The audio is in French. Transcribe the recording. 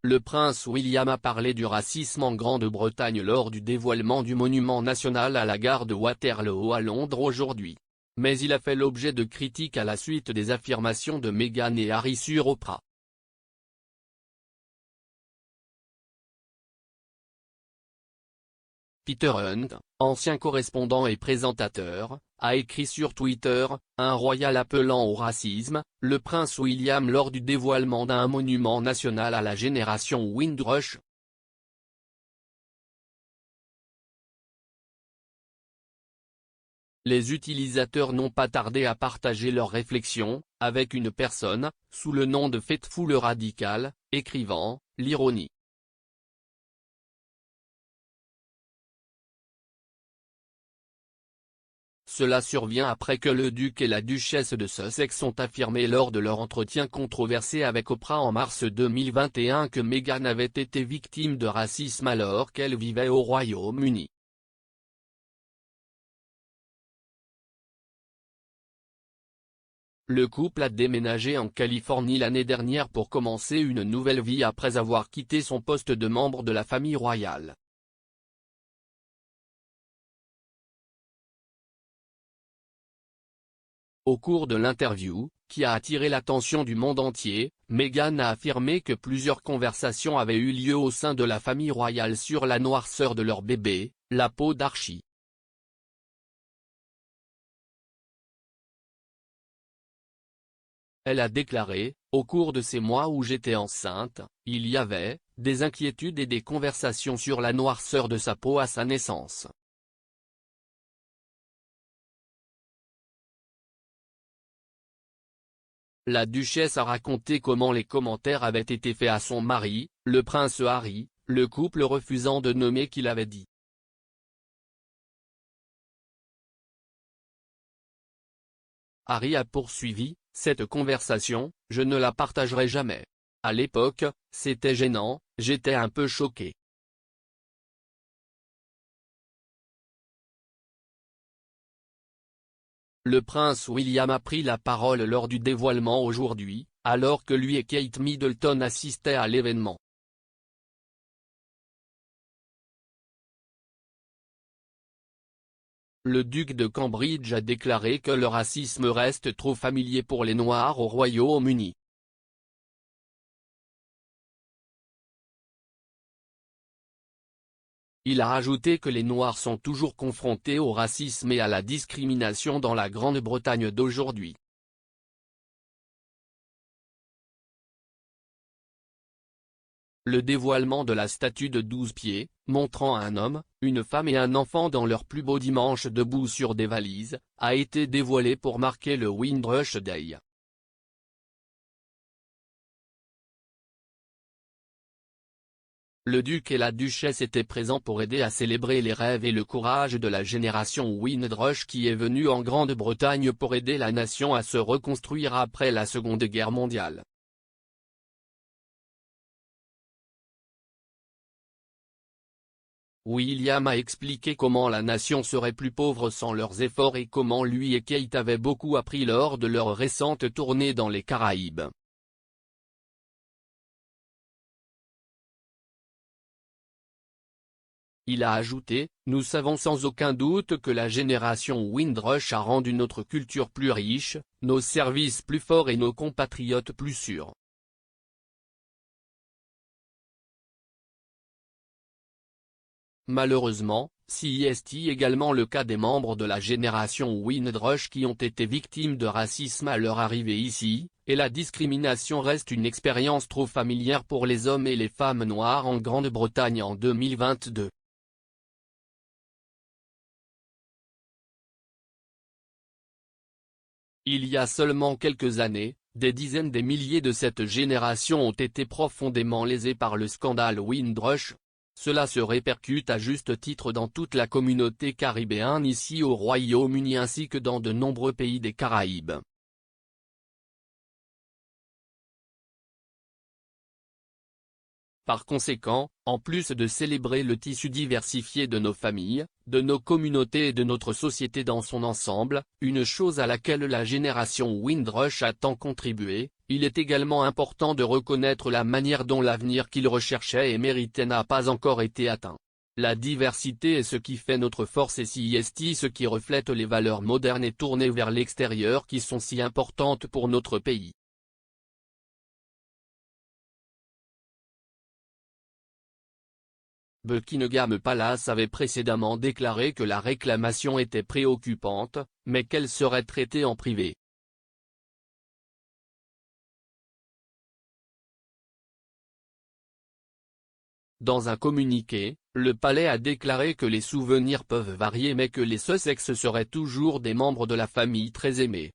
le prince William a parlé du racisme en Grande-Bretagne lors du dévoilement du monument national à la gare de Waterloo à Londres aujourd'hui. Mais il a fait l'objet de critiques à la suite des affirmations de Meghan et Harry sur Oprah. Peter Hunt, ancien correspondant et présentateur, a écrit sur Twitter, un royal appelant au racisme, le prince William lors du dévoilement d'un monument national à la génération Windrush. Les utilisateurs n'ont pas tardé à partager leurs réflexions, avec une personne, sous le nom de Faithful Radical, écrivant, l'ironie. Cela survient après que le duc et la duchesse de Sussex ont affirmé lors de leur entretien controversé avec Oprah en mars 2021 que Meghan avait été victime de racisme alors qu'elle vivait au Royaume-Uni. Le couple a déménagé en Californie l'année dernière pour commencer une nouvelle vie après avoir quitté son poste de membre de la famille royale. Au cours de l'interview, qui a attiré l'attention du monde entier, Meghan a affirmé que plusieurs conversations avaient eu lieu au sein de la famille royale sur la noirceur de leur bébé, la peau d'Archie. Elle a déclaré, au cours de ces mois où j'étais enceinte, il y avait, des inquiétudes et des conversations sur la noirceur de sa peau à sa naissance. La duchesse a raconté comment les commentaires avaient été faits à son mari, le prince Harry, le couple refusant de nommer qui l'avait dit. Harry a poursuivi, cette conversation, je ne la partagerai jamais. À l'époque, c'était gênant, j'étais un peu choqué. Le prince William a pris la parole lors du dévoilement aujourd'hui, alors que lui et Kate Middleton assistaient à l'événement. Le duc de Cambridge a déclaré que le racisme reste trop familier pour les Noirs au Royaume-Uni. Il a ajouté que les Noirs sont toujours confrontés au racisme et à la discrimination dans la Grande-Bretagne d'aujourd'hui. Le dévoilement de la statue de 12 pieds, montrant un homme, une femme et un enfant dans leur plus beau dimanche debout sur des valises, a été dévoilé pour marquer le Windrush Day. Le duc et la duchesse étaient présents pour aider à célébrer les rêves et le courage de la génération Windrush qui est venue en Grande-Bretagne pour aider la nation à se reconstruire après la Seconde Guerre mondiale. William a expliqué comment la nation serait plus pauvre sans leurs efforts et comment lui et Kate avaient beaucoup appris lors de leur récente tournée dans les Caraïbes. Il a ajouté, nous savons sans aucun doute que la génération Windrush a rendu notre culture plus riche, nos services plus forts et nos compatriotes plus sûrs. Malheureusement, c'est également le cas des membres de la génération Windrush qui ont été victimes de racisme à leur arrivée ici, et la discrimination reste une expérience trop familière pour les hommes et les femmes noirs en Grande-Bretagne en 2022. Il y a seulement quelques années, des dizaines de milliers de cette génération ont été profondément lésés par le scandale Windrush. Cela se répercute à juste titre dans toute la communauté caribéenne ici au Royaume-Uni ainsi que dans de nombreux pays des Caraïbes. Par conséquent, en plus de célébrer le tissu diversifié de nos familles, de nos communautés et de notre société dans son ensemble, une chose à laquelle la génération Windrush a tant contribué, il est également important de reconnaître la manière dont l'avenir qu'ils recherchaient et méritaient n'a pas encore été atteint. La diversité est ce qui fait notre force et c'est ce qui reflète les valeurs modernes et tournées vers l'extérieur qui sont si importantes pour notre pays. Buckingham Palace avait précédemment déclaré que la réclamation était préoccupante, mais qu'elle serait traitée en privé. Dans un communiqué, le palais a déclaré que les souvenirs peuvent varier mais que les Sussex seraient toujours des membres de la famille très aimés.